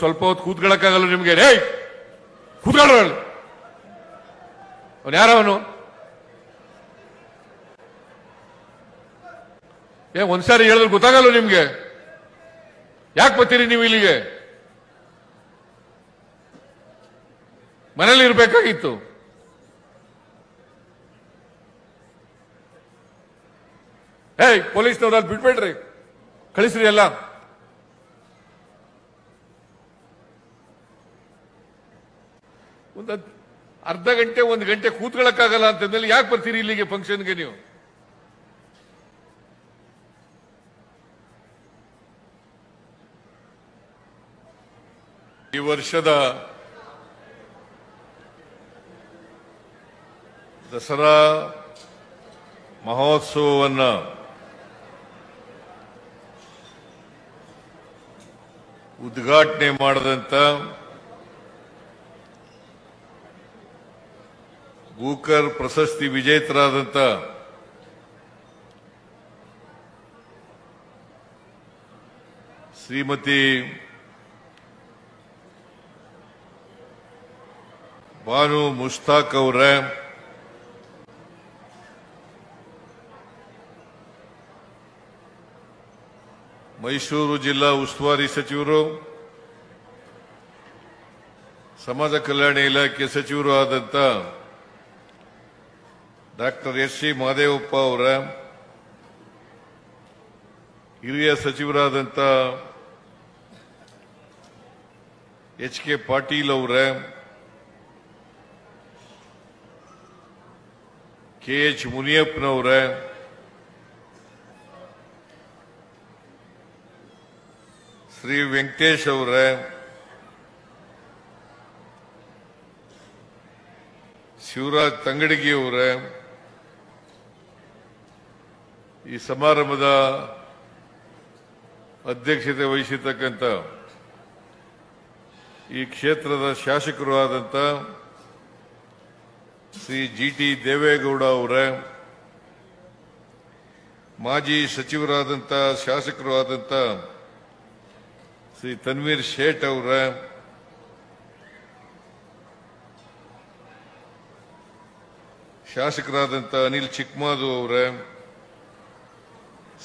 ಸ್ವಲ್ಪ ಹೊತ್ತು ಕೂತ್ಕೊಳ್ಳಕ್ಕಾಗಲ್ಲ ನಿಮ್ಗೆ? ರೇ ಕೂತ್ಕೊಳ್ಳ, ಅವನು ಯಾರವನು? ಒಂದ್ಸಾರಿ ಹೇಳಿದ್ರೆ ಗೊತ್ತಾಗಲ್ಲ ನಿಮ್ಗೆ? ಯಾಕೆ ಬರ್ತೀರಿ ನೀವು ಇಲ್ಲಿಗೆ? ಮನೇಲಿ ಇರ್ಬೇಕಾಗಿತ್ತು. ಪೊಲೀಸ್ನವ್ರು ಅಲ್ಲಿ ಬಿಟ್ಬೇಡ್ರಿ, ಕಳಿಸ್ರಿ ಎಲ್ಲ. ಒಂದು ಅರ್ಧ ಗಂಟೆ 1 ಗಂಟೆ ಕೂತ್ಕೊಳ್ಳಕ್ಕಾಗಲ್ಲ ಅಂತಂದ್ರೆ ಯಾಕೆ ಬರ್ತೀರಿ ಇಲ್ಲಿಗೆ ಫಂಕ್ಷನ್ಗೆ ನೀವು? ಈ ವರ್ಷದ ದಸರಾ ಮಹೋತ್ಸವವನ್ನು ಉದ್ಘಾಟನೆ ಮಾಡಿದಂತ ಬೂಕರ್ ಪ್ರಶಸ್ತಿ ವಿಜೇತರಾದಂತ ಶ್ರೀಮತಿ ಬಾನು ಮುಷ್ತಾಕ್ ಅವರೇ, ಮೈಸೂರು ಜಿಲ್ಲಾ ಉಸ್ತುವಾರಿ ಸಚಿವರು, ಸಮಾಜ ಕಲ್ಯಾಣ ಇಲಾಖೆ ಸಚಿವರು ಆದಂತ ಡಾಕ್ಟರ್ ಎಸ್.ಸಿ. ಮಹದೇವಪ್ಪ ಅವರ, ಹಿರಿಯ ಸಚಿವರಾದಂತ ಎಚ್.ಕೆ. ಪಾಟೀಲ್ ಅವರ, ಕೆ.ಎಚ್. ಮುನಿಯಪ್ಪನವರ, ಶ್ರೀ ವೆಂಕಟೇಶ್ ಅವರ, ಶಿವರಾಜ್ ತಂಗಡಗಿ ಅವರ, ಈ ಸಮಾರಂಭದ ಅಧ್ಯಕ್ಷತೆ ವಹಿಸಿರ್ತಕ್ಕಂಥ ಈ ಕ್ಷೇತ್ರದ ಶಾಸಕರು ಆದಂಥ ಶ್ರೀ ಜಿ.ಟಿ. ದೇವೇಗೌಡ ಅವರ, ಮಾಜಿ ಸಚಿವರಾದಂಥ ಶಾಸಕರು ಆದಂಥ ಶ್ರೀ ತನ್ವೀರ್ ಶೇಟ್ ಅವರ, ಶಾಸಕರಾದಂಥ ಅನಿಲ್ ಚಿಕ್ಮಾದು ಅವರ,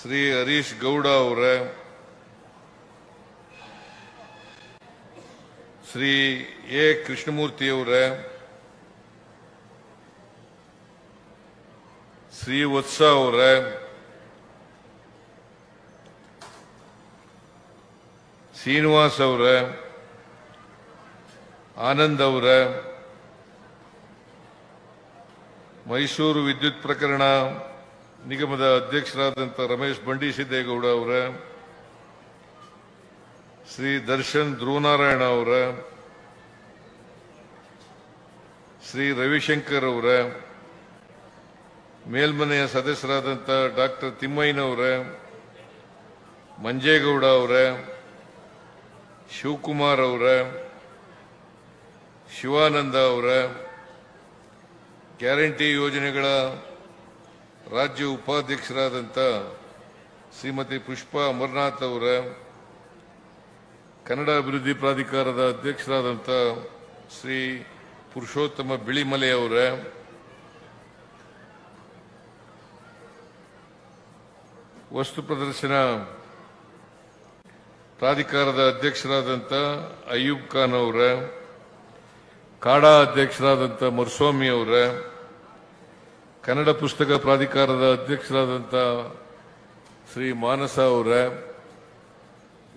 ಶ್ರೀ ಹರೀಶ್ ಗೌಡ ಅವರ, ಶ್ರೀ ಎ. ಕೃಷ್ಣಮೂರ್ತಿ ಅವರ, ಶ್ರೀ ವತ್ಸ ಅವರ, ಶ್ರೀನಿವಾಸ್ ಅವರ, ಆನಂದ್ ಅವರ, ಮೈಸೂರು ವಿದ್ಯುತ್ ಪ್ರಕರಣ ನಿಗಮದ ಅಧ್ಯಕ್ಷರಾದಂಥ ರಮೇಶ್ ಬಂಡಿಸಿದ್ದೇಗೌಡ ಅವರ, ಶ್ರೀ ದರ್ಶನ್ ಧ್ರುವನಾರಾಯಣ ಅವರ, ಶ್ರೀ ರವಿಶಂಕರ್ ಅವರ, ಮೇಲ್ಮನೆಯ ಸದಸ್ಯರಾದಂಥ ಡಾಕ್ಟರ್ ತಿಮ್ಮಯ್ಯನವರ, ಮಂಜೇಗೌಡ ಅವರ, ಶಿವಕುಮಾರ್ ಅವರ, ಶಿವಾನಂದ ಅವರ, ಗ್ಯಾರಂಟಿ ಯೋಜನೆಗಳ ರಾಜ್ಯ ಉಪಾಧ್ಯಕ್ಷರಾದಂಥ ಶ್ರೀಮತಿ ಪುಷ್ಪಾ ಅಮರನಾಥ್ ಅವರ, ಕನ್ನಡ ಅಭಿವೃದ್ಧಿ ಪ್ರಾಧಿಕಾರದ ಅಧ್ಯಕ್ಷರಾದಂಥ ಶ್ರೀ ಪುರುಷೋತ್ತಮ ಬಿಳಿಮಲೆ ಅವರ, ವಸ್ತು ಪ್ರದರ್ಶನ ಪ್ರಾಧಿಕಾರದ ಅಧ್ಯಕ್ಷರಾದಂಥ ಅಯ್ಯೂಬ್ ಖಾನ್ ಅವರ, ಕಾಡಾ ಅಧ್ಯಕ್ಷರಾದಂಥ ಮರುಸ್ವಾಮಿ ಅವರ, ಕನ್ನಡ ಪುಸ್ತಕ ಪ್ರಾಧಿಕಾರದ ಅಧ್ಯಕ್ಷರಾದಂಥ ಶ್ರೀ ಮಾನಸ ಅವರ,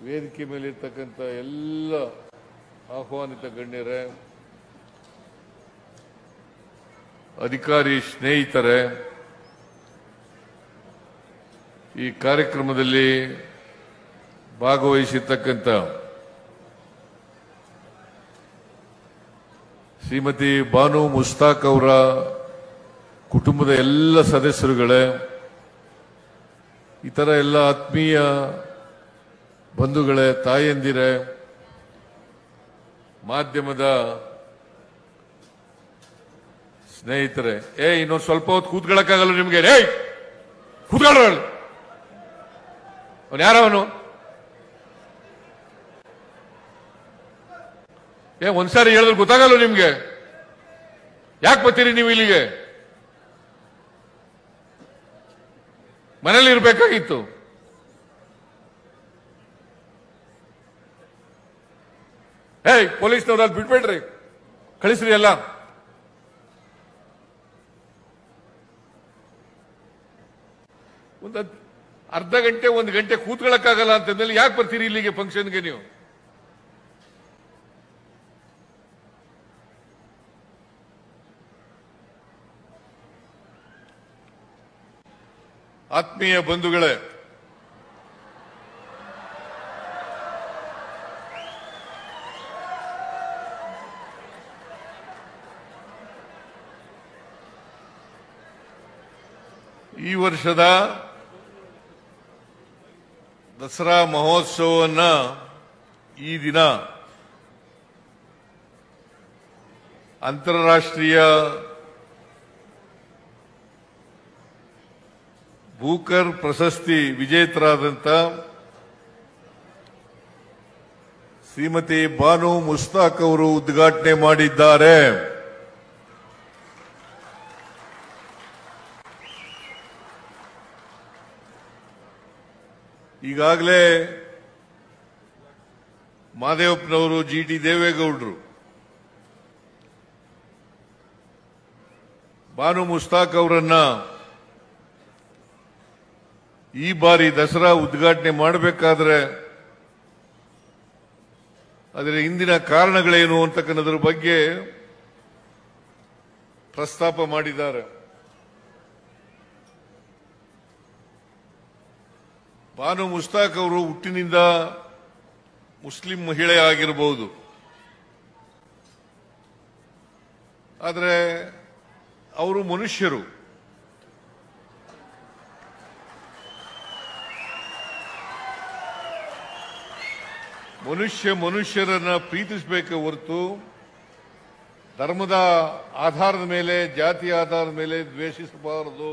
ವೇದಿಕೆ ಮೇಲಿರ್ತಕ್ಕಂಥ ಎಲ್ಲ ಆಹ್ವಾನಿತ ಗಣ್ಯರೇ, ಅಧಿಕಾರಿ ಸ್ನೇಹಿತರೆ, ಈ ಕಾರ್ಯಕ್ರಮದಲ್ಲಿ ಭಾಗವಹಿಸಿರ್ತಕ್ಕಂಥ ಶ್ರೀಮತಿ ಬಾನು ಮುಷ್ತಾಕ್ ಅವರ ಕುಟುಂಬದ ಎಲ್ಲ ಸದಸ್ಯರುಗಳೇ, ಇತರ ಎಲ್ಲ ಆತ್ಮೀಯ ಬಂಧುಗಳೇ, ತಾಯಂದಿರೇ, ಮಾಧ್ಯಮದ ಸ್ನೇಹಿತರೆ, ಇನ್ನೊಂದು ಸ್ವಲ್ಪ ಹೊತ್ತು ಕೂತ್ಕೊಳ್ಳಕ್ಕಾಗಲ್ಲ ನಿಮ್ಗೆ? ರೇ ಕೂತ್ಕೊಳ್ಳ, ಅವನು ಯಾರವನು? ಒಂದ್ಸಾರಿ ಹೇಳಿದ್ರೆ ಗೊತ್ತಾಗಲ್ಲ ನಿಮ್ಗೆ? ಯಾಕೆ ಬರ್ತೀರಿ ನೀವು ಇಲ್ಲಿಗೆ? ಮನೇಲಿ ಇರ್ಬೇಕಾಗಿತ್ತು. ಪೊಲೀಸ್ನವ್ರು ಅಲ್ಲಿ ಬಿಟ್ಬೇಡ್ರಿ, ಕಳಿಸ್ರಿ ಎಲ್ಲ. ಒಂದು ಅರ್ಧ ಗಂಟೆ 1 ಗಂಟೆ ಕೂತ್ಕೊಳ್ಳಕ್ಕಾಗಲ್ಲ ಅಂತಂದ್ರೆ ಯಾಕೆ ಬರ್ತೀರಿ ಇಲ್ಲಿಗೆ ಫಂಕ್ಷನ್ಗೆ ನೀವು? ಆತ್ಮೀಯ ಬಂಧುಗಳೇ, ಈ ವರ್ಷದ ದಸರಾ ಮಹೋತ್ಸವವನ್ನ ಈ ದಿನ ಅಂತಾರಾಷ್ಟ್ರೀಯ ಬೂಕರ್ ಪ್ರಶಸ್ತಿ ವಿಜೇತರಾದಂಥ ಶ್ರೀಮತಿ ಬಾನು ಮುಸ್ತಾಕ್ ಅವರು ಉದ್ಘಾಟನೆ ಮಾಡಿದ್ದಾರೆ. ಈಗಾಗಲೇ ಮಾದೇವಪ್ಪನವರು, ಜಿಟಿ ದೇವೇಗೌಡರು, ಬಾನು ಮುಸ್ತಾಕ್ ಅವರನ್ನ ಈ ಬಾರಿ ದಸರಾ ಉದ್ಘಾಟನೆ ಮಾಡಬೇಕಾದ್ರೆ ಅದರ ಹಿಂದಿನ ಕಾರಣಗಳೇನು ಅಂತಕ್ಕನ್ನೋದ್ರ ಬಗ್ಗೆ ಪ್ರಸ್ತಾಪ ಮಾಡಿದ್ದಾರೆ. ಬಾನು ಮುಸ್ತಾಕ್ ಅವರು ಹುಟ್ಟಿನಿಂದ ಮುಸ್ಲಿಂ ಮಹಿಳೆ ಆಗಿರಬಹುದು, ಆದರೆ ಅವರು ಮನುಷ್ಯರು. ಮನುಷ್ಯರನ್ನ ಪ್ರೀತಿಸಬೇಕೆ ಹೊರತು ಧರ್ಮದ ಆಧಾರದ ಮೇಲೆ, ಜಾತಿಯ ಆಧಾರದ ಮೇಲೆ ದ್ವೇಷಿಸಬಾರದು.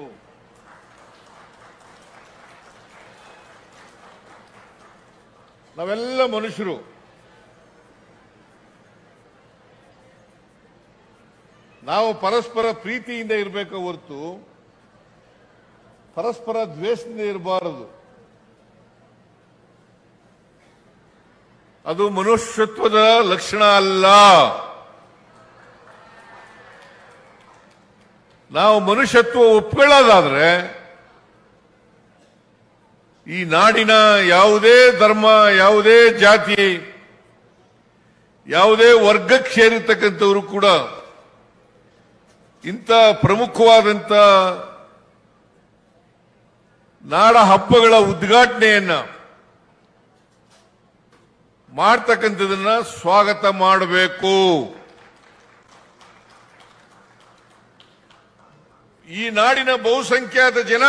ನಾವೆಲ್ಲ ಮನುಷ್ಯರು. ನಾವು ಪರಸ್ಪರ ಪ್ರೀತಿಯಿಂದ ಇರಬೇಕು ಹೊರತು ಪರಸ್ಪರ ದ್ವೇಷದಿಂದ ಇರಬಾರದು. ಅದು ಮನುಷ್ಯತ್ವದ ಲಕ್ಷಣ ಅಲ್ಲ. ನಾವು ಮನುಷ್ಯತ್ವ ಒಪ್ಕೊಳ್ಳೋದಾದ್ರೆ ಈ ನಾಡಿನ ಯಾವುದೇ ಧರ್ಮ, ಯಾವುದೇ ಜಾತಿ, ಯಾವುದೇ ವರ್ಗಕ್ಕೆ ಸೇರಿರ್ತಕ್ಕಂಥವರು ಕೂಡ ಇಂಥ ಪ್ರಮುಖವಾದಂಥ ನಾಡ ಹಬ್ಬಗಳ ಉದ್ಘಾಟನೆಯನ್ನ ಮಾಡ್ತಕ್ಕಂಥದನ್ನ ಸ್ವಾಗತ ಮಾಡಬೇಕು. ಈ ನಾಡಿನ ಬಹುಸಂಖ್ಯಾತ ಜನ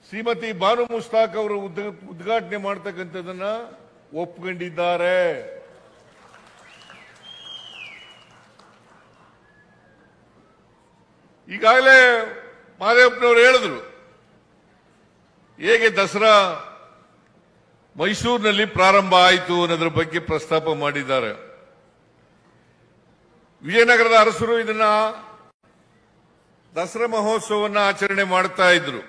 ಶ್ರೀಮತಿ ಬಾನು ಮುಸ್ತಾಕ್ ಅವರು ಉದ್ಘಾಟನೆ ಮಾಡ್ತಕ್ಕಂಥದನ್ನ ಒಪ್ಕೊಂಡಿದ್ದಾರೆ. ಈಗಾಗಲೇ ಮಾದೇವಪ್ಪನವರು ಹೇಳಿದ್ರು ಹೇಗೆ ದಸರಾ ಮೈಸೂರಿನಲ್ಲಿ ಪ್ರಾರಂಭ ಆಯಿತು ಅನ್ನೋದ್ರ ಬಗ್ಗೆ ಪ್ರಸ್ತಾಪ ಮಾಡಿದ್ದಾರೆ. ವಿಜಯನಗರದ ಅರಸರು ಇದನ್ನ ದಸರಾ ಮಹೋತ್ಸವವನ್ನು ಆಚರಣೆ ಮಾಡ್ತಾ ಇದ್ರು.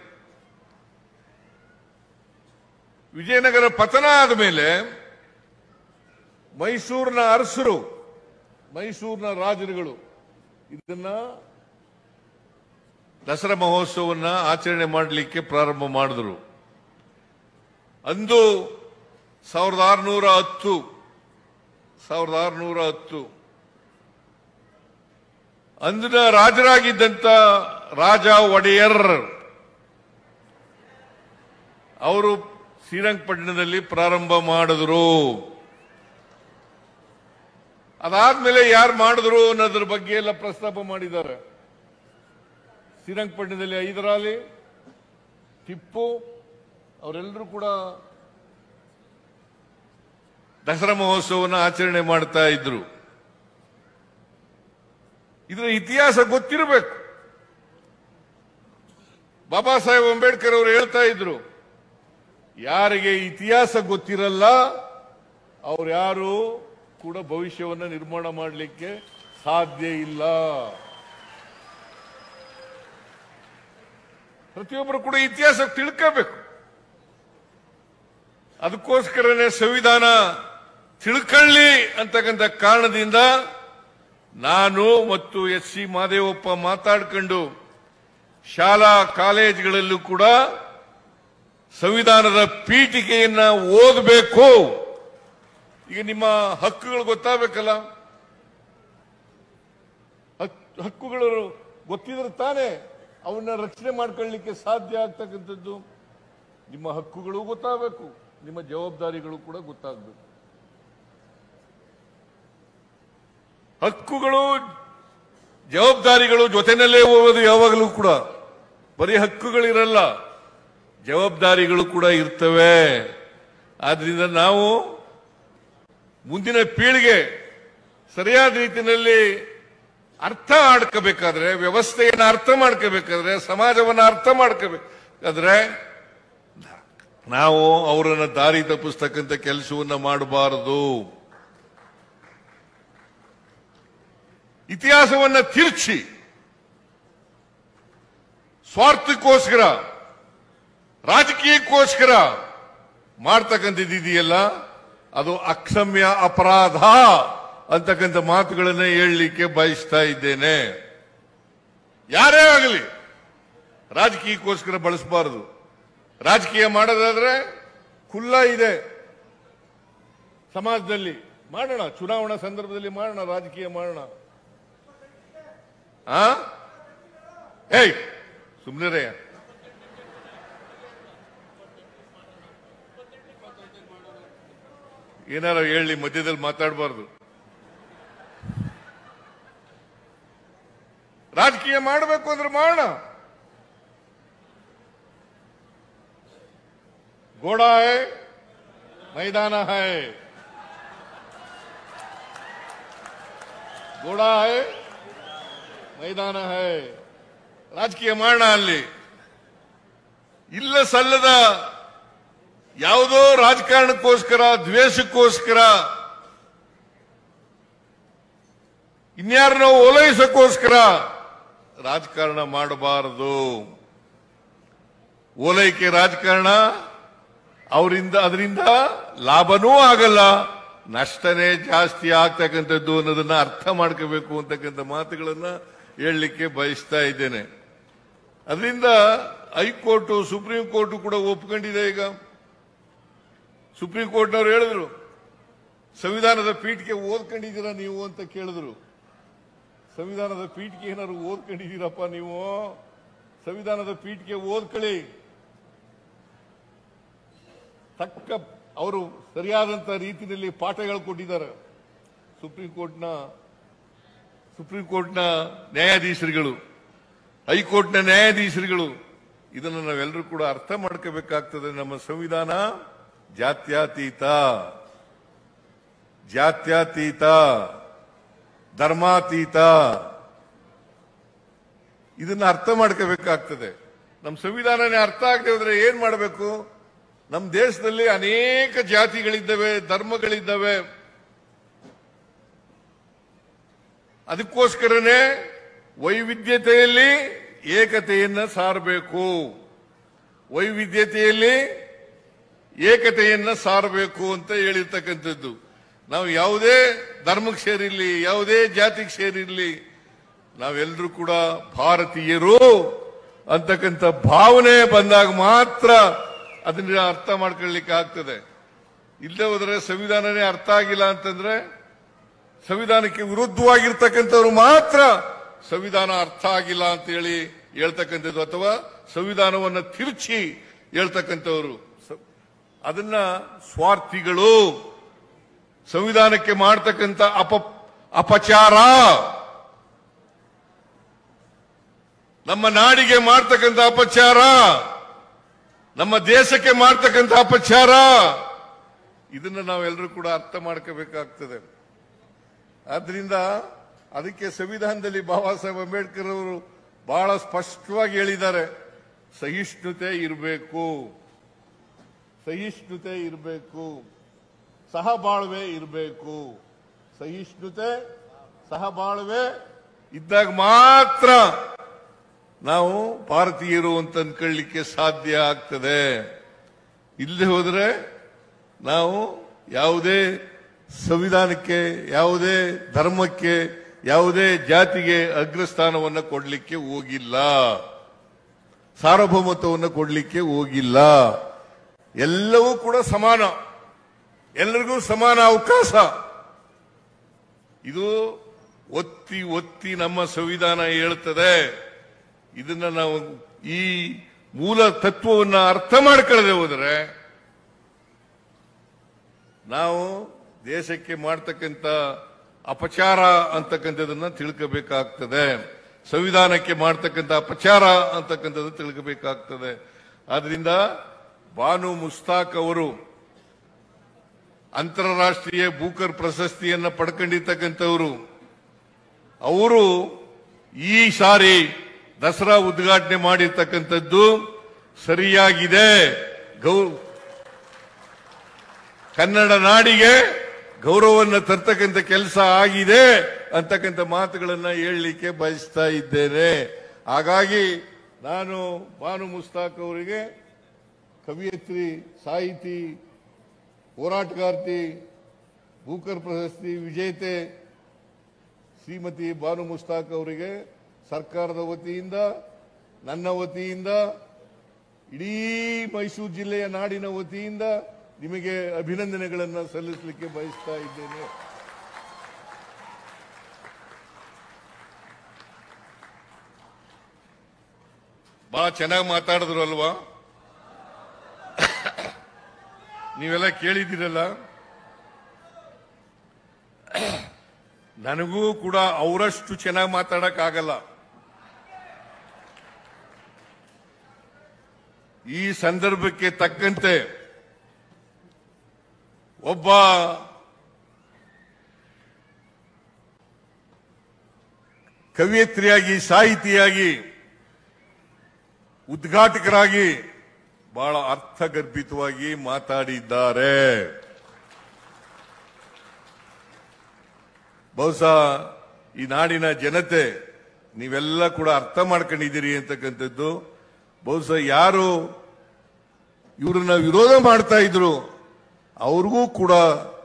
ವಿಜಯನಗರ ಪತನ ಆದ ಮೇಲೆ ಮೈಸೂರಿನ ಅರಸರು, ಮೈಸೂರಿನ ರಾಜರುಗಳು ಇದನ್ನ ದಸರಾ ಮಹೋತ್ಸವವನ್ನು ಆಚರಣೆ ಮಾಡಲಿಕ್ಕೆ ಪ್ರಾರಂಭ ಮಾಡಿದ್ರು. ಅಂದು 1610 ಅಂದಿನ ರಾಜರಾಗಿದ್ದಂತ ರಾಜ ಒಡೆಯರ್ ಅವರು ಶ್ರೀರಂಗಪಟ್ಟಣದಲ್ಲಿ ಪ್ರಾರಂಭ ಮಾಡಿದ್ರು. ಅದಾದ್ಮೇಲೆ ಯಾರು ಮಾಡಿದ್ರು ಅನ್ನೋದ್ರ ಬಗ್ಗೆ ಎಲ್ಲ ಪ್ರಸ್ತಾಪ ಮಾಡಿದ್ದಾರೆ. ಶ್ರೀರಂಗಪಟ್ಟಣದಲ್ಲಿ ಹೈದರಾಲಿ, ಟಿಪ್ಪು ಅವರೆಲ್ಲರೂ ಕೂಡ ದಸರಾ ಮಹೋತ್ಸವವನ್ನು ಆಚರಣೆ ಮಾಡ್ತಾ ಇದ್ರು. ಇದರ ಇತಿಹಾಸ ಗೊತ್ತಿರಬೇಕು. ಬಾಬಾ ಸಾಹೇಬ್ ಅಂಬೇಡ್ಕರ್ ಅವರು ಹೇಳ್ತಾ ಇದ್ರು, ಯಾರಿಗೆ ಇತಿಹಾಸ ಗೊತ್ತಿರಲ್ಲ ಅವ್ರು ಯಾರು ಕೂಡ ಭವಿಷ್ಯವನ್ನು ನಿರ್ಮಾಣ ಮಾಡಲಿಕ್ಕೆ ಸಾಧ್ಯ ಇಲ್ಲ. ಪ್ರತಿಯೊಬ್ಬರು ಕೂಡ ಇತಿಹಾಸ ತಿಳ್ಕೋಬೇಕು. ಅದಕ್ಕೋಸ್ಕರನೇ ಸಂವಿಧಾನ ತಿಳ್ಕೊಳ್ಳಿ ಅಂತಕ್ಕಂಥ ಕಾರಣದಿಂದ ನಾನು ಮತ್ತು ಎಸ್.ಸಿ. ಮಹದೇವಪ್ಪ ಮಾತಾಡ್ಕೊಂಡು ಶಾಲಾ ಕಾಲೇಜುಗಳಲ್ಲೂ ಕೂಡ ಸಂವಿಧಾನದ ಪೀಠಿಕೆಯನ್ನ ಓದಬೇಕು. ಈಗ ನಿಮ್ಮ ಹಕ್ಕುಗಳು ಗೊತ್ತಾಗಬೇಕಲ್ಲ, ಹಕ್ಕುಗಳು ಗೊತ್ತಿದ್ರೆ ತಾನೇ ಅವನ್ನ ರಕ್ಷಣೆ ಮಾಡ್ಕೊಳ್ಳಿಕ್ಕೆ ಸಾಧ್ಯ ಆಗ್ತಕ್ಕಂಥದ್ದು. ನಿಮ್ಮ ಹಕ್ಕುಗಳು ಗೊತ್ತಾಗಬೇಕು, ನಿಮ್ಮ ಜವಾಬ್ದಾರಿಗಳು ಕೂಡ ಗೊತ್ತಾಗಬೇಕು. ಹಕ್ಕುಗಳು ಜವಾಬ್ದಾರಿಗಳು ಜೊತೆನಲ್ಲೇ ಹೋಗೋದು ಯಾವಾಗಲೂ ಕೂಡ. ಬರೀ ಹಕ್ಕುಗಳಿರಲ್ಲ, ಜವಾಬ್ದಾರಿಗಳು ಕೂಡ ಇರ್ತವೆ. ಆದ್ರಿಂದ ನಾವು ಮುಂದಿನ ಪೀಳಿಗೆ ಸರಿಯಾದ ರೀತಿಯಲ್ಲಿ ಅರ್ಥ ಮಾಡ್ಕೋಬೇಕಾದ್ರೆ, ವ್ಯವಸ್ಥೆಯನ್ನು ಅರ್ಥ ಮಾಡ್ಕೋಬೇಕಾದ್ರೆ, ಸಮಾಜವನ್ನು ಅರ್ಥ ಮಾಡ್ಕೋಬೇಕಾದ್ರೆ ನಾವು ಅವರನ್ನು ದಾರಿ ತಪ್ಪಿಸ್ತಕ್ಕಂಥ ಕೆಲಸವನ್ನ ಮಾಡಬಾರದು. ಇತಿಹಾಸವನ್ನ ತಿರುಚಿ ಸ್ವಾರ್ಥಕ್ಕೋಸ್ಕರ, ರಾಜಕೀಯಕ್ಕೋಸ್ಕರ ಮಾಡ್ತಕ್ಕಂಥದ್ದಿದೆಯಲ್ಲ, ಅದು ಅಕ್ಷಮ್ಯ ಅಪರಾಧ ಅಂತಕ್ಕಂಥ ಮಾತುಗಳನ್ನು ಹೇಳಲಿಕ್ಕೆ ಬಯಸ್ತಾ ಇದ್ದೇನೆ. ಯಾರೇ ಆಗಲಿ ರಾಜಕೀಯಕ್ಕೋಸ್ಕರ ಬಳಸಬಾರದು. ರಾಜಕೀಯ ಮಾಡೋದಾದ್ರೆ ಖುಲ್ಲಾ ಇದೆ ಸಮಾಜದಲ್ಲಿ, ಮಾಡೋಣ. ಚುನಾವಣಾ ಸಂದರ್ಭದಲ್ಲಿ ಮಾಡೋಣ, ರಾಜಕೀಯ ಮಾಡೋಣ. ಏಯ್ ಸುಮ್ಮನೆ ಏನಾರ ಹೇಳಿ, ಮಧ್ಯದಲ್ಲಿ ಮಾತಾಡಬಾರ್ದು. ರಾಜಕೀಯ ಮಾಡಬೇಕು ಅಂದ್ರೆ ಮಾಡೋಣ. घोड़ा है, मैदान है, घोड़ा है, मैदान है. ರಾಜಕೀಯ ಮಾಡೋಣ. ಅಲ್ಲಿ ಇಲ್ಲ ಸಲ್ಲದ ಯಾವುದೋ ರಾಜಕಾರಣಕ್ಕೋಸ್ಕರ, ದ್ವೇಷಕ್ಕೋಸ್ಕರ, ಇನ್ಯಾರನ್ನೋ ಓಲೈಸಕ್ಕೋಸ್ಕರ ರಾಜಕಾರಣ ಮಾಡಬಾರದು. ಓಲೈಕೆ ರಾಜಕಾರಣ ಅದರಿಂದ ಲಾಭನೂ ಆಗಲ್ಲ, ನಷ್ಟನೇ ಜಾಸ್ತಿ ಆಗ್ತಕ್ಕಂಥದ್ದು ಅನ್ನೋದನ್ನ ಅರ್ಥ ಮಾಡ್ಕೋಬೇಕು ಅಂತಕ್ಕಂಥ ಮಾತುಗಳನ್ನ ಹೇಳಲಿಕ್ಕೆ ಬಯಸ್ತಾ ಇದ್ದೇನೆ. ಅದರಿಂದ ಹೈಕೋರ್ಟ್, ಸುಪ್ರೀಂ ಕೋರ್ಟ್ ಕೂಡ ಒಪ್ಕೊಂಡಿದೆ. ಈಗ ಸುಪ್ರೀಂ ಕೋರ್ಟ್ನವರು ಹೇಳಿದ್ರು, ಸಂವಿಧಾನದ ಪೀಠಿಕೆ ಓದ್ಕೊಂಡಿದ್ದೀರಾ ನೀವು ಅಂತ ಕೇಳಿದ್ರು. ಸಂವಿಧಾನದ ಪೀಠಿಕೆ ಏನಾದ್ರು ಓದ್ಕೊಂಡಿದ್ದೀರಪ್ಪ ನೀವು? ಸಂವಿಧಾನದ ಪೀಠಿಕೆ ಓದ್ಕೊಳ್ಳಿ. ತಕ್ಕ ಅವರು ಸರಿಯಾದಂತ ರೀತಿಯಲ್ಲಿ ಪಾಠಗಳು ಕೊಟ್ಟಿದ್ದಾರೆ. ಸುಪ್ರೀಂ ಕೋರ್ಟ್ನ ನ್ಯಾಯಾಧೀಶರುಗಳು, ಹೈಕೋರ್ಟ್ನ ನ್ಯಾಯಾಧೀಶರುಗಳು ಇದನ್ನು ನಾವೆಲ್ಲರೂ ಕೂಡ ಅರ್ಥ ಮಾಡ್ಕೋಬೇಕಾಗ್ತದೆ. ನಮ್ಮ ಸಂವಿಧಾನ ಜಾತ್ಯತೀತ, ಧರ್ಮಾತೀತ. ಇದನ್ನ ಅರ್ಥ ಮಾಡ್ಕೋಬೇಕಾಗ್ತದೆ. ನಮ್ಮ ಸಂವಿಧಾನನೇ ಅರ್ಥ ಆಗದೆ ಹೋದ್ರೆ ಏನ್ ಮಾಡಬೇಕು? ನಮ್ಮ ದೇಶದಲ್ಲಿ ಅನೇಕ ಜಾತಿಗಳಿದ್ದಾವೆ, ಧರ್ಮಗಳಿದ್ದಾವೆ. ಅದಕ್ಕೋಸ್ಕರನೇ ವೈವಿಧ್ಯತೆಯಲ್ಲಿ ಏಕತೆಯನ್ನ ಸಾರಬೇಕು. ವೈವಿಧ್ಯತೆಯಲ್ಲಿ ಏಕತೆಯನ್ನ ಸಾರಬೇಕು ಅಂತ ಹೇಳಿರ್ತಕ್ಕಂಥದ್ದು. ನಾವು ಯಾವುದೇ ಧರ್ಮಕ್ಕೆ ಸೇರಿರಲಿ, ಯಾವುದೇ ಜಾತಿಗೆ ಸೇರಿರಲಿ, ನಾವೆಲ್ಲರೂ ಕೂಡ ಭಾರತೀಯರು ಅಂತಕ್ಕಂಥ ಭಾವನೆ ಬಂದಾಗ ಮಾತ್ರ ಅದನ್ನ ಅರ್ಥ ಮಾಡ್ಕೊಳ್ಳಿಕ್ಕೆ ಆಗ್ತದೆ. ಇಲ್ಲದೆ ಹೋದ್ರೆ ಸಂವಿಧಾನನೇ ಅರ್ಥ ಆಗಿಲ್ಲ ಅಂತಂದ್ರೆ, ಸಂವಿಧಾನಕ್ಕೆ ವಿರುದ್ಧವಾಗಿರ್ತಕ್ಕಂಥವ್ರು ಮಾತ್ರ ಸಂವಿಧಾನ ಅರ್ಥ ಆಗಿಲ್ಲ ಅಂತ ಹೇಳಿ ಹೇಳ್ತಕ್ಕಂಥದ್ದು, ಅಥವಾ ಸಂವಿಧಾನವನ್ನು ತಿರುಚಿ ಹೇಳ್ತಕ್ಕಂಥವ್ರು, ಅದನ್ನ ಸ್ವಾರ್ಥಿಗಳು. ಸಂವಿಧಾನಕ್ಕೆ ಮಾಡ್ತಕ್ಕಂಥ ಅಪಚಾರ, ನಮ್ಮ ನಾಡಿಗೆ ಮಾಡ್ತಕ್ಕಂಥ ಅಪಚಾರ, ನಮ್ಮ ದೇಶಕ್ಕೆ ಮಾಡ್ತಕ್ಕಂಥ ಅಪಚಾರ, ಇದನ್ನ ನಾವೆಲ್ಲರೂ ಕೂಡ ಅರ್ಥ ಮಾಡ್ಕೋಬೇಕಾಗ್ತದೆ. ಆದ್ರಿಂದ ಅದಕ್ಕೆ ಸಂವಿಧಾನದಲ್ಲಿ ಬಾಬಾ ಸಾಹೇಬ್ ಅಂಬೇಡ್ಕರ್ ಅವರು ಬಹಳ ಸ್ಪಷ್ಟವಾಗಿ ಹೇಳಿದ್ದಾರೆ, ಸಹಿಷ್ಣುತೆ ಇರಬೇಕು. ಸಹಬಾಳ್ವೆ ಇರಬೇಕು. ಸಹಿಷ್ಣುತೆ, ಸಹಬಾಳ್ವೆ ಇದ್ದಾಗ ಮಾತ್ರ ನಾವು ಭಾರತೀಯರು ಅಂತ ಅನ್ಕೊಳ್ಳಿಕ್ಕೆ ಸಾಧ್ಯ ಆಗ್ತದೆ. ಇಲ್ಲದೆ ಹೋದ್ರೆ ನಾವು ಯಾವುದೇ ಸಂವಿಧಾನಕ್ಕೆ, ಯಾವುದೇ ಧರ್ಮಕ್ಕೆ, ಯಾವುದೇ ಜಾತಿಗೆ ಅಗ್ರಸ್ಥಾನವನ್ನು ಕೊಡಲಿಕ್ಕೆ ಹೋಗಿಲ್ಲ, ಸಾರ್ವಭೌಮತ್ವವನ್ನು ಕೊಡಲಿಕ್ಕೆ ಹೋಗಿಲ್ಲ. ಎಲ್ಲವೂ ಕೂಡ ಸಮಾನ, ಎಲ್ಲರಿಗೂ ಸಮಾನ ಅವಕಾಶ. ಇದು ಒತ್ತಿ ಒತ್ತಿ ನಮ್ಮ ಸಂವಿಧಾನ ಹೇಳ್ತದೆ. ಇದನ್ನ ನಾವು ಈ ಮೂಲ ತತ್ವವನ್ನು ಅರ್ಥ ಮಾಡ್ಕೊಳ್ಳದೆ ಹೋದರೆ ನಾವು ದೇಶಕ್ಕೆ ಮಾಡ್ತಕ್ಕಂಥ ಅಪಚಾರ ಅಂತಕ್ಕಂಥದನ್ನ ತಿಳ್ಕೋಬೇಕಾಗ್ತದೆ. ಸಂವಿಧಾನಕ್ಕೆ ಮಾಡ್ತಕ್ಕಂಥ ಅಪಚಾರ ಅಂತಕ್ಕಂಥದ್ದು ತಿಳ್ಕೋಬೇಕಾಗ್ತದೆ. ಆದ್ರಿಂದ ಬಾನು ಮುಸ್ತಾಕ್ ಅವರು ಅಂತಾರಾಷ್ಟ್ರೀಯ ಬೂಕರ್ ಪ್ರಶಸ್ತಿಯನ್ನ ಪಡ್ಕೊಂಡಿರ್ತಕ್ಕಂಥವರು. ಅವರು ಈ ಸಾರಿ ದಸರಾ ಉದ್ಘಾಟನೆ ಮಾಡಿರ್ತಕ್ಕಂಥದ್ದು ಸರಿಯಾಗಿದೆ. ಕನ್ನಡ ನಾಡಿಗೆ ಗೌರವವನ್ನು ತರ್ತಕ್ಕಂಥ ಕೆಲಸ ಆಗಿದೆ ಅಂತಕ್ಕಂಥ ಮಾತುಗಳನ್ನ ಹೇಳಲಿಕ್ಕೆ ಬಯಸ್ತಾ ಇದ್ದೇನೆ. ಹಾಗಾಗಿ ನಾನು ಬಾನು ಮುಸ್ತಾಕ್ ಅವರಿಗೆ ಕವಿಯತ್ರಿ, ಸಾಹಿತಿ, ಹೋರಾಟಗಾರ್ತಿ, ಬೂಕರ್ ಪ್ರಶಸ್ತಿ ವಿಜೇತೆ ಶ್ರೀಮತಿ ಬಾನು ಮುಸ್ತಾಕ್ ಅವರಿಗೆ ಸರ್ಕಾರದ ವತಿಯಿಂದ, ನನ್ನ ವತಿಯಿಂದ, ಇಡೀ ಮೈಸೂರು ಜಿಲ್ಲೆಯ ನಾಡಿನ ವತಿಯಿಂದ ನಿಮಗೆ ಅಭಿನಂದನೆಗಳನ್ನು ಸಲ್ಲಿಸಲಿಕ್ಕೆ ಬಯಸ್ತಾ ಇದ್ದೇನೆ. ಬಹಳ ಚೆನ್ನಾಗಿ ಮಾತಾಡಿದ್ರು ಅಲ್ವಾ? ನೀವೆಲ್ಲ ಕೇಳಿದ್ದೀರಲ್ಲ. ನನಗೂ ಕೂಡ ಅವರಷ್ಟು ಚೆನ್ನಾಗಿ ಮಾತಾಡಕ್ ಆಗಲ್ಲ. ಈ ಸಂದರ್ಭಕ್ಕೆ ತಕ್ಕಂತೆ ಒಬ್ಬ ಕವಿಯತ್ರಿಯಾಗಿ, ಸಾಹಿತಿಯಾಗಿ, ಉದ್ಘಾಟಕರಾಗಿ ಬಹಳ ಅರ್ಥಗರ್ಭಿತವಾಗಿ ಮಾತಾಡಿದ್ದಾರೆ. ಬಹುಶಃ ಈ ನಾಡಿನ ಜನತೆ ನೀವೆಲ್ಲ ಕೂಡ ಅರ್ಥ ಮಾಡ್ಕೊಂಡಿದ್ದೀರಿ ಅಂತಕ್ಕಂಥದ್ದು. ಬಹುಶಃ ಯಾರು ಇವರನ್ನ ವಿರೋಧ ಮಾಡ್ತಾ ಇದ್ರು ಅವ್ರಿಗೂ ಕೂಡ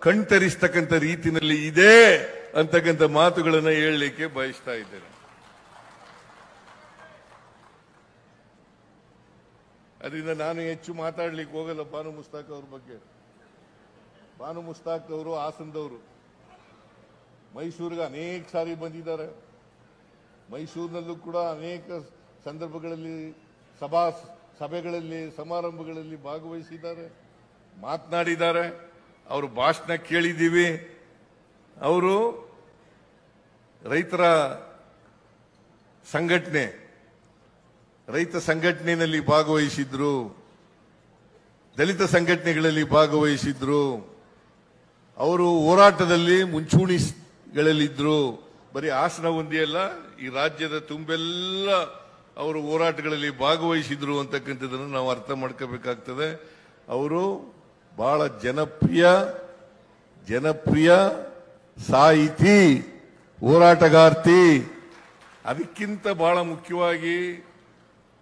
ಕಣ್ತರಿಸ್ತಕ್ಕಂಥ ರೀತಿಯಲ್ಲಿ ಇದೆ ಅಂತಕ್ಕಂಥ ಮಾತುಗಳನ್ನು ಹೇಳಲಿಕ್ಕೆ ಬಯಸ್ತಾ ಇದ್ದೇನೆ. ಅದರಿಂದ ನಾನು ಹೆಚ್ಚು ಮಾತಾಡ್ಲಿಕ್ಕೆ ಹೋಗಲ್ಲ ಬಾನು ಮುಸ್ತಾಕ್ ಅವ್ರ ಬಗ್ಗೆ. ಬಾನು ಮುಸ್ತಾಕ್ ಅವರು ಹಾಸನದವರು, ಮೈಸೂರಿಗೆ ಅನೇಕ ಸಾರಿ ಬಂದಿದ್ದಾರೆ. ಮೈಸೂರಿನಲ್ಲೂ ಕೂಡ ಅನೇಕ ಸಂದರ್ಭಗಳಲ್ಲಿ ಸಭೆಗಳಲ್ಲಿ, ಸಮಾರಂಭಗಳಲ್ಲಿ ಭಾಗವಹಿಸಿದ್ದಾರೆ, ಮಾತನಾಡಿದ್ದಾರೆ. ಅವರು ಭಾಷಣ ಕೇಳಿದ್ದೀವಿ. ಅವರು ರೈತ ಸಂಘಟನೆಯಲ್ಲಿ ಭಾಗವಹಿಸಿದ್ರು, ದಲಿತ ಸಂಘಟನೆಗಳಲ್ಲಿ ಭಾಗವಹಿಸಿದ್ರು. ಅವರು ಹೋರಾಟದಲ್ಲಿ ಮುಂಚೂಣಿಗಳಲ್ಲಿದ್ರು. ಬರೀ ಹಾಸನ ಒಂದೇ ಅಲ್ಲ, ಈ ರಾಜ್ಯದ ತುಂಬೆಲ್ಲ ಅವರು ಹೋರಾಟಗಳಲ್ಲಿ ಭಾಗವಹಿಸಿದ್ರು ಅಂತಕ್ಕಂಥದ್ದನ್ನು ನಾವು ಅರ್ಥ ಮಾಡ್ಕೋಬೇಕಾಗ್ತದೆ. ಅವರು ಬಹಳ ಜನಪ್ರಿಯ ಸಾಹಿತಿ, ಹೋರಾಟಗಾರ್ತಿ, ಅದಕ್ಕಿಂತ ಬಹಳ ಮುಖ್ಯವಾಗಿ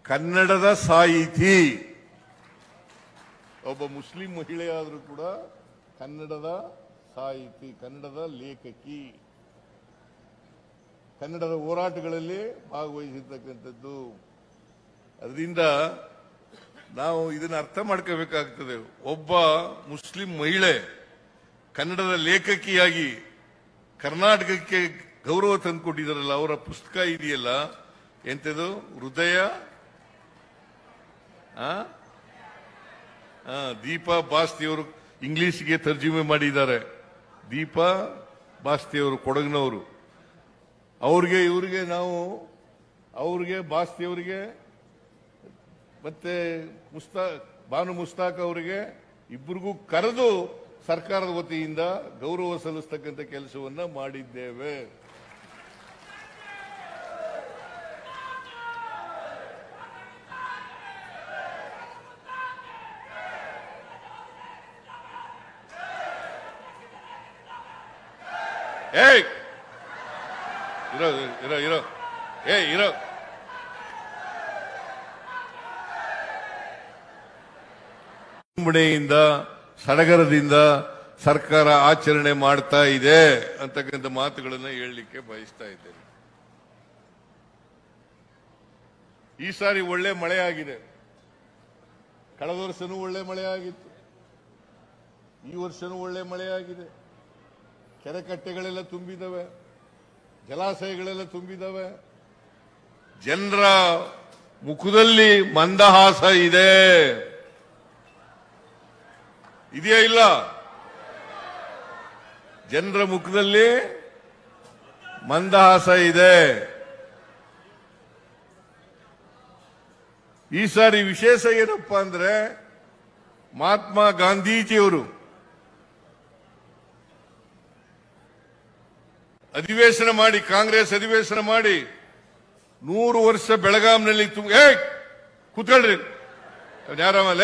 ಕನ್ನಡದ ಸಾಹಿತಿ. ಒಬ್ಬ ಮುಸ್ಲಿಂ ಮಹಿಳೆಯಾದರೂ ಕೂಡ ಕನ್ನಡದ ಸಾಹಿತಿ, ಕನ್ನಡದ ಲೇಖಕಿ, ಕನ್ನಡದ ಹೋರಾಟಗಳಲ್ಲಿ ಭಾಗವಹಿಸಿರ್ತಕ್ಕಂಥದ್ದು. ಅದರಿಂದ ನಾವು ಇದನ್ನ ಅರ್ಥ ಮಾಡ್ಕೋಬೇಕಾಗ್ತದೆ. ಒಬ್ಬ ಮುಸ್ಲಿಂ ಮಹಿಳೆ ಕನ್ನಡದ ಲೇಖಕಿಯಾಗಿ ಕರ್ನಾಟಕಕ್ಕೆ ಗೌರವ ತಂದುಕೊಟ್ಟಿದ್ದಾರಲ್ಲ, ಅವರ ಪುಸ್ತಕ ಇದೆಯಲ್ಲ, ಎಂಥದ್ದು, ಹೃದಯ, ದೀಪಾ ಬಾಸ್ತಿಯವರು ಇಂಗ್ಲಿಷ್ಗೆ ತರ್ಜುಮೆ ಮಾಡಿದ್ದಾರೆ. ದೀಪಾ ಬಾಸ್ತಿಯವರು ಕೊಡಗಿನವರು. ಅವ್ರಿಗೆ ಬಾಸ್ತಿಯವರಿಗೆ ಮತ್ತೆ ಬಾನು ಮುಸ್ತಾಕ್ ಅವರಿಗೆ ಇಬ್ಬರಿಗೂ ಕರೆದು ಸರ್ಕಾರದ ವತಿಯಿಂದ ಗೌರವ ಸಲ್ಲಿಸತಕ್ಕಂಥ ಕೆಲಸವನ್ನ ಮಾಡಿದ್ದೇವೆ. ಏಯ್ ಇರೋ ಇರೋ ಇರೋ ಇರೋ ವಿಜೃಂಭಣೆಯಿಂದ ಸಡಗರದಿಂದ ಸರ್ಕಾರ ಆಚರಣೆ ಮಾಡ್ತಾ ಇದೆ ಅಂತಕ್ಕಂಥ ಮಾತುಗಳನ್ನು ಹೇಳಲಿಕ್ಕೆ ಬಯಸ್ತಾ ಇದ್ದೇನೆ. ಈ ಸಾರಿ ಒಳ್ಳೆ ಮಳೆ ಆಗಿದೆ. ಕಳೆದ ವರ್ಷನೂ ಒಳ್ಳೆ ಮಳೆ ಆಗಿತ್ತು. ಈ ವರ್ಷನೂ ಒಳ್ಳೆ ಮಳೆ ಆಗಿದೆ. ಕೆರೆ ಕಟ್ಟೆಗಳೆಲ್ಲ ತುಂಬಿದವೆ, ಜಲಾಶಯಗಳೆಲ್ಲ ತುಂಬಿದವೆ. ಜನರ ಮುಖದಲ್ಲಿ ಮಂದಹಾಸ ಇದೆ. ಇದೆಯಾ ಇಲ್ಲ? ಜನರ ಮುಖದಲ್ಲಿ ಮಂದಹಾಸ ಇದೆ. ಈ ಸಾರಿ ವಿಶೇಷ ಏನಪ್ಪಾ ಅಂದ್ರೆ ಮಹಾತ್ಮ ಗಾಂಧೀಜಿಯವರು ಅಧಿವೇಶನ ಮಾಡಿ, ಕಾಂಗ್ರೆಸ್ ಅಧಿವೇಶನ ಮಾಡಿ 100 ವರ್ಷ ಬೆಳಗಾಂನಲ್ಲಿ ಕೂತ್ಕೊಳ್ರಿ ಯಾರಲ್ಲ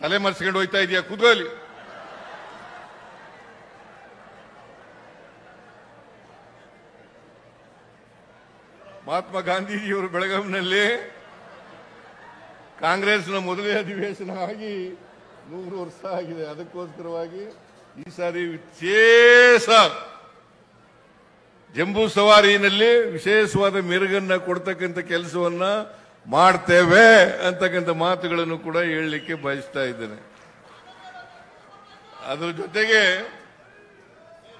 ತಲೆ ಮರೆಸ್ಕೊಂಡು ಹೋಯ್ತಾ ಇದೆಯಾ? ಕೂತ್ಕೊಳ್ಳಿ. ಮಹಾತ್ಮ ಗಾಂಧೀಜಿಯವರು ಬೆಳಗಾಂನಲ್ಲಿ ಕಾಂಗ್ರೆಸ್ನ ಮೊದಲೇ ಅಧಿವೇಶನ ಆಗಿ 100 ವರ್ಷ ಆಗಿದೆ. ಅದಕ್ಕೋಸ್ಕರವಾಗಿ ಈ ಸಾರಿ ವಿಶೇಷ ಜಂಬೂ ಸವಾರಿನಲ್ಲಿ ವಿಶೇಷವಾದ ಮೆರುಗನ್ನ ಕೊಡ್ತಕ್ಕಂಥ ಕೆಲಸವನ್ನ ಮಾಡ್ತೇವೆ ಅಂತಕ್ಕಂಥ ಮಾತುಗಳನ್ನು ಕೂಡ ಹೇಳಲಿಕ್ಕೆ ಬಯಸ್ತಾ ಇದ್ದೇನೆ. ಅದರ ಜೊತೆಗೆ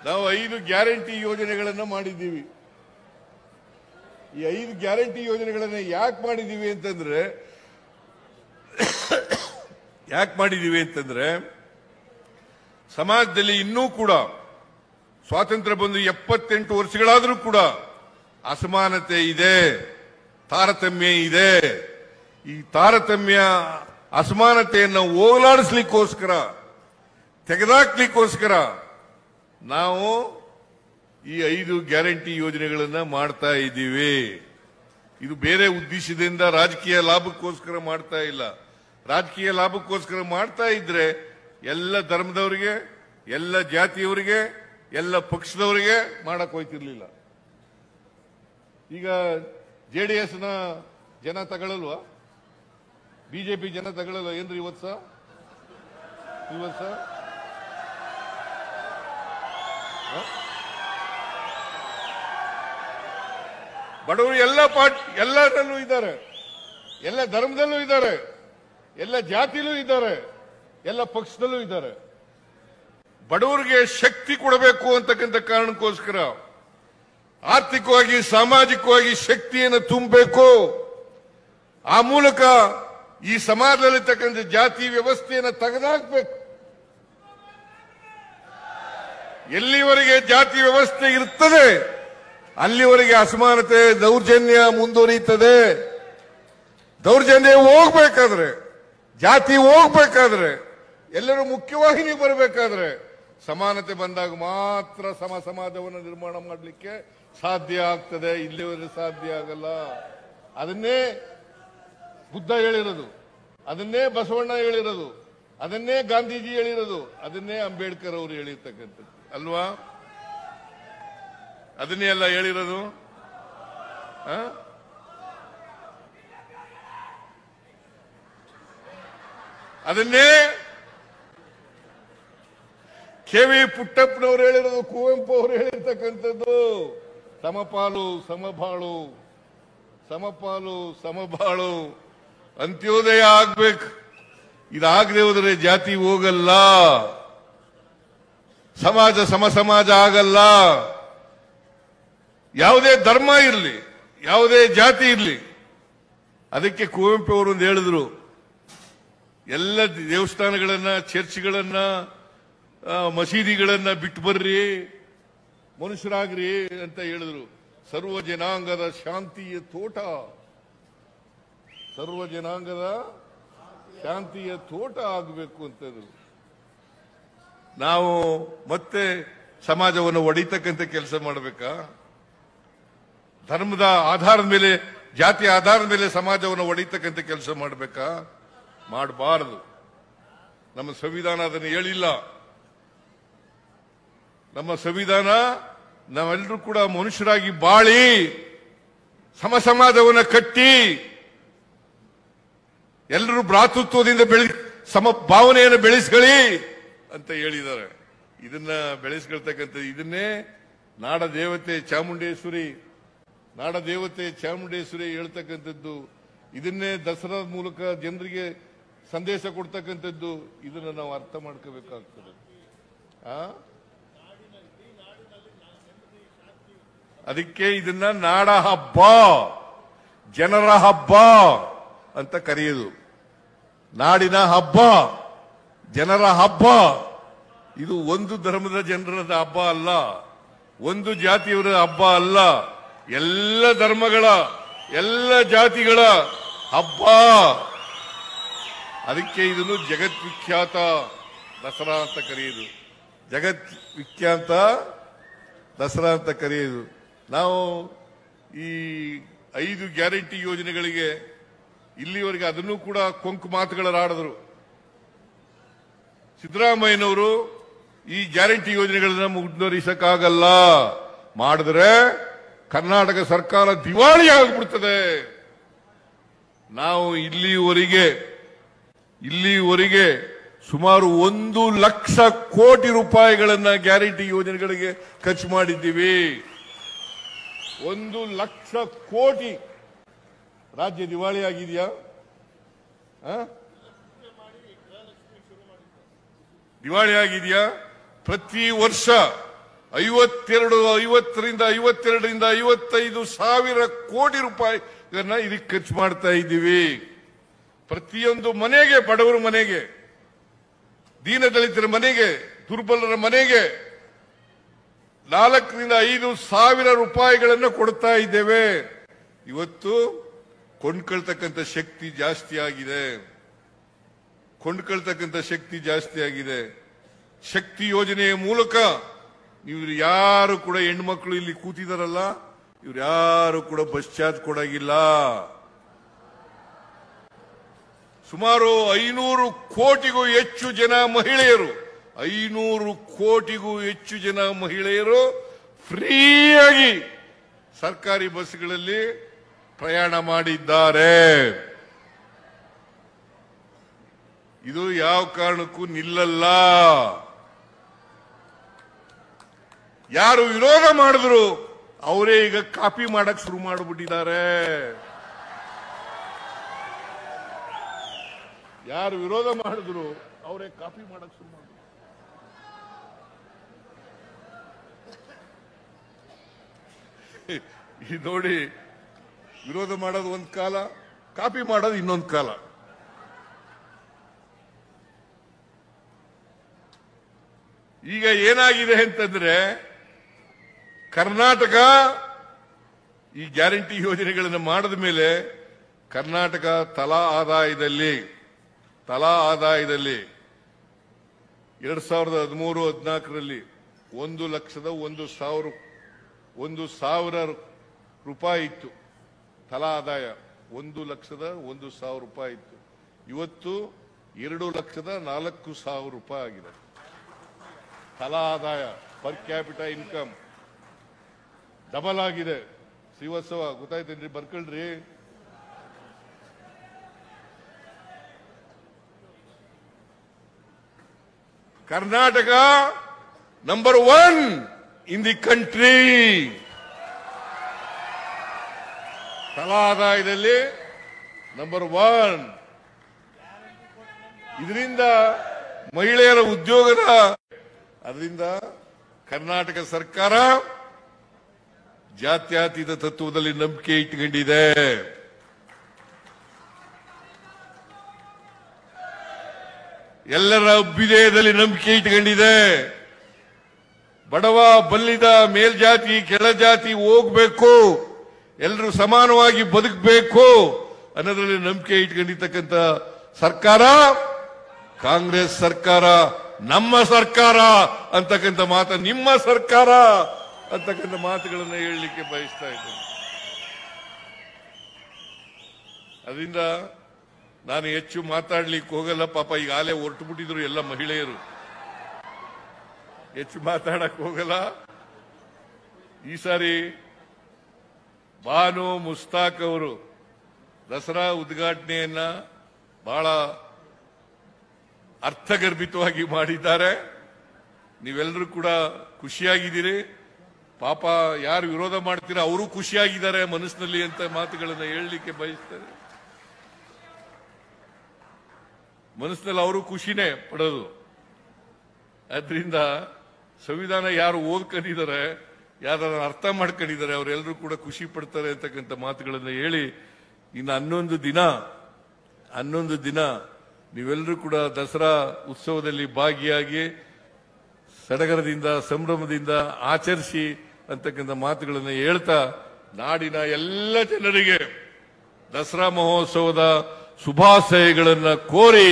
ನಾವು 5 ಗ್ಯಾರಂಟಿ ಯೋಜನೆಗಳನ್ನು ಮಾಡಿದ್ದೀವಿ. ಈ 5 ಗ್ಯಾರಂಟಿ ಯೋಜನೆಗಳನ್ನು ಯಾಕೆ ಮಾಡಿದ್ದೀವಿ ಅಂತಂದ್ರೆ ಸಮಾಜದಲ್ಲಿ ಇನ್ನೂ ಕೂಡ ಸ್ವಾತಂತ್ರ್ಯ ಬಂದು 78 ವರ್ಷಗಳಾದರೂ ಕೂಡ ಅಸಮಾನತೆ ಇದೆ, ತಾರತಮ್ಯ ಇದೆ. ಈ ತಾರತಮ್ಯ ಅಸಮಾನತೆಯನ್ನು ಹೋಗಲಾಡಿಸ್ಲಿಕ್ಕೋಸ್ಕರ, ತೆಗೆದಾಕ್ಲಿಕ್ಕೋಸ್ಕರ ನಾವು ಈ 5 ಗ್ಯಾರಂಟಿ ಯೋಜನೆಗಳನ್ನ ಮಾಡ್ತಾ ಇದ್ದೀವಿ. ಇದು ಬೇರೆ ಉದ್ದೇಶದಿಂದ ರಾಜಕೀಯ ಲಾಭಕ್ಕೋಸ್ಕರ ಮಾಡ್ತಾ ಇಲ್ಲ. ರಾಜಕೀಯ ಲಾಭಕ್ಕೋಸ್ಕರ ಮಾಡ್ತಾ ಇದ್ರೆ ಎಲ್ಲ ಧರ್ಮದವರಿಗೆ, ಎಲ್ಲ ಜಾತಿಯವರಿಗೆ, ಎಲ್ಲ ಪಕ್ಷದವರಿಗೆ ಮಾಡಕ್ ಹೋಯ್ತಿರ್ಲಿಲ್ಲ. ಈಗ ಜೆಡಿಎಸ್ನ ಜನ ತಗೊಳ್ಳಲ್ವಾ? ಬಿಜೆಪಿ ಜನ ತಗೊಳ್ಳಲ್ವಾ? ಏನ್ರಿ ಇವತ್ತು ಬಡವರು ಎಲ್ಲದರಲ್ಲೂ ಇದ್ದಾರೆ, ಎಲ್ಲ ಧರ್ಮದಲ್ಲೂ ಇದ್ದಾರೆ, ಎಲ್ಲ ಜಾತಿಲೂ ಇದ್ದಾರೆ, ಎಲ್ಲ ಪಕ್ಷದಲ್ಲೂ ಇದ್ದಾರೆ. ಬಡವರಿಗೆ ಶಕ್ತಿ ಕೊಡಬೇಕು ಅಂತಕ್ಕಂಥ ಕಾರಣಕ್ಕೋಸ್ಕರ ಆರ್ಥಿಕವಾಗಿ, ಸಾಮಾಜಿಕವಾಗಿ ಶಕ್ತಿಯನ್ನು ತುಂಬಬೇಕು. ಆ ಮೂಲಕ ಈ ಸಮಾಜದಲ್ಲಿರ್ತಕ್ಕಂಥ ಜಾತಿ ವ್ಯವಸ್ಥೆಯನ್ನು ತೆಗೆದುಹಾಕಬೇಕು. ಎಲ್ಲಿವರೆಗೆ ಜಾತಿ ವ್ಯವಸ್ಥೆ ಇರುತ್ತದೆ ಅಲ್ಲಿವರೆಗೆ ಅಸಮಾನತೆ, ದೌರ್ಜನ್ಯ ಮುಂದುವರಿಯುತ್ತದೆ. ದೌರ್ಜನ್ಯ ಹೋಗ್ಬೇಕಾದ್ರೆ, ಜಾತಿ ಹೋಗ್ಬೇಕಾದ್ರೆ, ಎಲ್ಲರೂ ಮುಖ್ಯವಾಹಿನಿ ಬರಬೇಕಾದ್ರೆ ಸಮಾನತೆ ಬಂದಾಗ ಮಾತ್ರ ಸಮಾಜವನ್ನು ನಿರ್ಮಾಣ ಮಾಡಲಿಕ್ಕೆ ಸಾಧ್ಯ ಆಗ್ತದೆ. ಇಲ್ಲಿವರೆಗೆ ಸಾಧ್ಯ ಆಗಲ್ಲ. ಅದನ್ನೇ ಬುದ್ಧ ಹೇಳಿರೋದು, ಅದನ್ನೇ ಬಸವಣ್ಣ ಹೇಳಿರೋದು, ಅದನ್ನೇ ಗಾಂಧೀಜಿ ಹೇಳಿರೋದು, ಅದನ್ನೇ ಅಂಬೇಡ್ಕರ್ ಅವರು ಹೇಳಿರ್ತಕ್ಕಂಥದ್ದು ಅಲ್ವಾ? ಅದನ್ನೇ ಎಲ್ಲ ಹೇಳಿರೋದು. ಅದನ್ನೇ ಕೆ.ವಿ. ಪುಟ್ಟಪ್ಪನವರು ಹೇಳಿರೋದು, ಕುವೆಂಪು ಅವರು ಹೇಳಿರ್ತಕ್ಕಂಥದ್ದು. ಸಮಪಾಲು ಸಮಬಾಳು, ಸಮಪಾಲು ಸಮಬಾಳು, ಅಂತ್ಯೋದಯ ಆಗ್ಬೇಕು. ಇದಾಗದೆ ಹೋದರೆ ಜಾತಿ ಹೋಗಲ್ಲ, ಸಮಾಜ ಸಮಾಜ ಆಗಲ್ಲ. ಯಾವುದೇ ಧರ್ಮ ಇರಲಿ, ಯಾವುದೇ ಜಾತಿ ಇರಲಿ. ಅದಕ್ಕೆ ಕುವೆಂಪು ಅವರು ಒಂದು ಹೇಳಿದ್ರು, ಎಲ್ಲ ದೇವಸ್ಥಾನಗಳನ್ನ, ಚರ್ಚ್ಗಳನ್ನ, ಮಸೀದಿಗಳನ್ನ ಬಿಟ್ಟು ಬರ್ರಿ, ಮನುಷ್ಯರಾಗ್ರಿ ಅಂತ ಹೇಳಿದ್ರು. ಸರ್ವ ಜನಾಂಗದ ಶಾಂತಿಯ ತೋಟ, ಸರ್ವ ಜನಾಂಗದ ಶಾಂತಿಯ ತೋಟ ಆಗಬೇಕು ಅಂತಂದ್ರು. ನಾವು ಮತ್ತೆ ಸಮಾಜವನ್ನು ಒಡಿತಕ್ಕಂಥ ಕೆಲಸ ಮಾಡಬೇಕಾ? ಧರ್ಮದ ಆಧಾರದ ಮೇಲೆ, ಜಾತಿಯ ಆಧಾರದ ಮೇಲೆ ಸಮಾಜವನ್ನು ಒಡಿತಕ್ಕಂಥ ಕೆಲಸ ಮಾಡಬೇಕಾ? ಮಾಡಬಾರದು. ನಮ್ಮ ಸಂವಿಧಾನ ಅದನ್ನು ಹೇಳಿಲ್ಲ. ನಮ್ಮ ಸಂವಿಧಾನ ನಾವೆಲ್ಲರೂ ಕೂಡ ಮನುಷ್ಯರಾಗಿ ಬಾಳಿ ಸಮಸಮಾಜವನ್ನು ಕಟ್ಟಿ ಎಲ್ಲರೂ ಭ್ರಾತೃತ್ವದಿಂದ ಸಮ ಭಾವನೆಯನ್ನು ಬೆಳೆಸ್ಕೊಳ್ಳಿ ಅಂತ ಹೇಳಿದ್ದಾರೆ. ಇದನ್ನ ಬೆಳೆಸ್ಕೊಳ್ತಕ್ಕಂಥ ಇದನ್ನೇ ನಾಡ ದೇವತೆ ಚಾಮುಂಡೇಶ್ವರಿ ಹೇಳ್ತಕ್ಕಂಥದ್ದು. ಇದನ್ನೇ ದಸರಾ ಮೂಲಕ ಜನರಿಗೆ ಸಂದೇಶ ಕೊಡ್ತಕ್ಕಂಥದ್ದು. ಇದನ್ನ ನಾವು ಅರ್ಥ ಮಾಡ್ಕೋಬೇಕಾಗ್ತದೆ. ಅದಕ್ಕೆ ಇದನ್ನ ನಾಡ ಹಬ್ಬ, ಜನರ ಹಬ್ಬ ಅಂತ ಕರೆಯುವುದು. ನಾಡಿನ ಹಬ್ಬ, ಜನರ ಹಬ್ಬ. ಇದು ಒಂದು ಧರ್ಮದ ಜನರ ಹಬ್ಬ ಅಲ್ಲ, ಒಂದು ಜಾತಿಯವರ ಹಬ್ಬ ಅಲ್ಲ, ಎಲ್ಲ ಧರ್ಮಗಳ ಎಲ್ಲ ಜಾತಿಗಳ ಹಬ್ಬ. ಅದಕ್ಕೆ ಇದನ್ನು ಜಗದ್ವಿಖ್ಯಾತ ದಸರಾ ಅಂತ ಕರೆಯುವುದು. ಜಗದ್ವಿಖ್ಯಾತ ದಸರಾ ಅಂತ ಕರೆಯುವುದು. ನಾವು ಈ 5 ಗ್ಯಾರಂಟಿ ಯೋಜನೆಗಳಿಗೆ ಇಲ್ಲಿವರೆಗೆ ಅದನ್ನು ಕೂಡ ಕೊಂಕು ಮಾತುಗಳಾಡಿದ್ರು. ಸಿದ್ದರಾಮಯ್ಯನವರು ಈ ಗ್ಯಾರಂಟಿ ಯೋಜನೆಗಳನ್ನ ಮುಂದುವರಿಸಕ್ಕಾಗಲ್ಲ, ಮಾಡಿದ್ರೆ ಕರ್ನಾಟಕ ಸರ್ಕಾರ ದಿವಾಳಿ ಆಗಿಬಿಡ್ತದೆ. ನಾವು ಇಲ್ಲಿವರೆಗೆ ಸುಮಾರು 1 ಲಕ್ಷ ಕೋಟಿ ರೂಪಾಯಿಗಳನ್ನ ಗ್ಯಾರಂಟಿ ಯೋಜನೆಗಳಿಗೆ ಖರ್ಚು ಮಾಡಿದ್ದೀವಿ. 1 ಲಕ್ಷ ಕೋಟಿ. ರಾಜ್ಯ ದಿವಾಳಿ ಆಗಿದೆಯಾ? ದಿವಾಳಿ ಆಗಿದೆಯಾ? ಪ್ರತಿ ವರ್ಷ 52ರಿಂದ 55 ಸಾವಿರ ಕೋಟಿ ರೂಪಾಯಿಗಳನ್ನ ಇದಕ್ಕೆ ಖರ್ಚು ಮಾಡ್ತಾ ಇದ್ದೀವಿ. ಪ್ರತಿಯೊಂದು ಮನೆಗೆ, ಬಡವರ ಮನೆಗೆ, ದೀನದಲಿತರ ಮನೆಗೆ, ದುರ್ಬಲರ ಮನೆಗೆ 4ರಿಂದ 5 ಸಾವಿರ ರೂಪಾಯಿಗಳನ್ನು ಕೊಡ್ತಾ ಇದ್ದೇವೆ. ಇವತ್ತು ಕೊಂಡ್ಕೊಳ್ತಕ್ಕಂಥ ಶಕ್ತಿ ಜಾಸ್ತಿ ಆಗಿದೆ. ಶಕ್ತಿ ಯೋಜನೆಯ ಮೂಲಕ ಇವ್ರು ಯಾರು ಕೂಡ ಹೆಣ್ಮಕ್ಳು ಇಲ್ಲಿ ಕೂತಿದಾರಲ್ಲ, ಇವ್ರು ಯಾರು ಕೂಡ ಬಸ್ ಚಾರ್ಜ್ ಕೊಡಾಗಿಲ್ಲ. ಸುಮಾರು 500 ಕೋಟಿಗೂ ಹೆಚ್ಚು ಜನ ಮಹಿಳೆಯರು 500 ಕೋಟಿಗೂ ಹೆಚ್ಚು ಜನ ಮಹಿಳೆಯರು ಫ್ರೀಯಾಗಿ ಸರ್ಕಾರಿ ಬಸ್ಗಳಲ್ಲಿ ಪ್ರಯಾಣ ಮಾಡಿದ್ದಾರೆ. ಇದು ಯಾವ ಕಾರಣಕ್ಕೂ ನಿಲ್ಲಲ್ಲ. ಯಾರು ವಿರೋಧ ಮಾಡಿದ್ರು ಅವರೇ ಈಗ ಕಾಪಿ ಮಾಡಕ್ ಶುರು ಮಾಡಿಬಿಟ್ಟಿದ್ದಾರೆ. ಯಾರು ವಿರೋಧ ಮಾಡಿದ್ರು ಅವರೇ ಕಾಪಿ ಮಾಡಕ್ ಶುರು ಮಾಡಿದ್ರು. ಈ ನೋಡಿ, ವಿರೋಧ ಮಾಡೋದು ಒಂದ್ ಕಾಲ, ಕಾಪಿ ಮಾಡೋದು ಇನ್ನೊಂದು ಕಾಲ. ಈಗ ಏನಾಗಿದೆ ಅಂತಂದ್ರೆ, ಕರ್ನಾಟಕ ಈ ಗ್ಯಾರಂಟಿ ಯೋಜನೆಗಳನ್ನು ಮಾಡಿದ ಮೇಲೆ ಕರ್ನಾಟಕ ತಲಾ ಆದಾಯದಲ್ಲಿ 2013-14ರಲ್ಲಿ 1,01,000 ರೂಪಾಯಿ ಇತ್ತು ತಲಾ ಆದಾಯ. 1,01,000 ರೂಪಾಯಿ ಇತ್ತು. ಇವತ್ತು 2,04,000 ರೂಪಾಯಿ ಆಗಿದೆ ತಲಾ ಆದಾಯ. ಪರ್ ಕ್ಯಾಪಿಟಾ ಇನ್ಕಮ್ ಡಬಲ್ ಆಗಿದೆ. ಶ್ರೀವಾಸ್ತವ ಗೊತ್ತಾಯ್ತೇನ್ರಿ? ಬರ್ಕೊಳ್ರಿ. Karnataka number 1 in the country. ತಲಾ ಆದಾಯದಲ್ಲಿ ನಂಬರ್ 1. ಇದರಿಂದ ಮಹಿಳೆಯರ ಉದ್ಯೋಗದ ಅದರಿಂದ ಕರ್ನಾಟಕ ಸರ್ಕಾರ ಜಾತ್ಯತೀತ ತತ್ವದಲ್ಲಿ ನಂಬಿಕೆ ಇಟ್ಟುಕೊಂಡಿದೆ. ಎಲ್ಲರ ಅಭ್ಯುದಯದಲ್ಲಿ ನಂಬಿಕೆ ಇಟ್ಟುಕೊಂಡಿದೆ. ಬಡವ ಬಲ್ಲಿದ ಮೇಲ್ಜಾತಿ ಕೆಳಜಾತಿ ಹೋಗ್ಬೇಕು, ಎಲ್ಲರೂ ಸಮಾನವಾಗಿ ಬದುಕಬೇಕು ಅನ್ನೋದ್ರಲ್ಲಿ ನಂಬಿಕೆ ಇಟ್ಕೊಂಡಿರ್ತಕ್ಕಂಥ ಸರ್ಕಾರ ಕಾಂಗ್ರೆಸ್ ಸರ್ಕಾರ. ನಮ್ಮ ಸರ್ಕಾರ ಅಂತಕ್ಕಂಥ ಮಾತು, ನಿಮ್ಮ ಸರ್ಕಾರ ಅಂತಕ್ಕಂಥ ಮಾತುಗಳನ್ನು ಹೇಳಲಿಕ್ಕೆ ಬಯಸ್ತಾ ಇದ್ದೇನೆ. ಅದರಿಂದ ನಾನು ಹೆಚ್ಚು ಮಾತಾಡ್ಲಿಕ್ಕೆ ಹೋಗಲ್ಲ. ಪಾಪ ಈಗಾಗಲೇ ಹೊರಟು ಬಿಟ್ಟಿದ್ರು ಎಲ್ಲ ಮಹಿಳೆಯರು, ಹೆಚ್ಚು ಮಾತಾಡಕ್ ಹೋಗಲ್ಲ. ಈ ಸಾರಿ ಬಾನು ಮುಸ್ತಾಕ್ ಅವರು ದಸರಾ ಉದ್ಘಾಟನೆಯನ್ನ ಬಹಳ ಅರ್ಥಗರ್ಭಿತವಾಗಿ ಮಾಡಿದ್ದಾರೆ. ನೀವೆಲ್ಲರೂ ಕೂಡ ಖುಷಿಯಾಗಿದ್ದೀರಿ. ಪಾಪ ಯಾರು ವಿರೋಧ ಮಾಡ್ತೀರಾ ಅವರು ಖುಷಿಯಾಗಿದ್ದಾರೆ ಮನಸ್ಸಿನಲ್ಲಿ ಅಂತ ಮಾತುಗಳನ್ನು ಹೇಳಲಿಕ್ಕೆ ಬಯಸ್ತಾರೆ. ಮನಸ್ಸಿನಲ್ಲಿ ಅವರು ಖುಷಿನೇ ಪಡೋದು. ಆದ್ರಿಂದ ಸಂವಿಧಾನ ಯಾರು ಓದ್ಕೊಂಡಿದ್ದಾರೆ, ಯಾರು ಅರ್ಥ ಮಾಡ್ಕೊಂಡಿದ್ದಾರೆ, ಅವರೆಲ್ಲರೂ ಕೂಡ ಖುಷಿ ಪಡ್ತಾರೆ ಅಂತಕ್ಕಂಥ ಮಾತುಗಳನ್ನು ಹೇಳಿ, ಇನ್ನು 11 ದಿನ ನೀವೆಲ್ಲರೂ ಕೂಡ ದಸರಾ ಉತ್ಸವದಲ್ಲಿ ಭಾಗಿಯಾಗಿ ಸಡಗರದಿಂದ ಸಂಭ್ರಮದಿಂದ ಆಚರಿಸಿ ಅಂತಕ್ಕಂಥ ಮಾತುಗಳನ್ನು ಹೇಳ್ತಾ, ನಾಡಿನ ಎಲ್ಲ ಜನರಿಗೆ ದಸರಾ ಮಹೋತ್ಸವದ ಶುಭಾಶಯಗಳನ್ನು ಕೋರಿ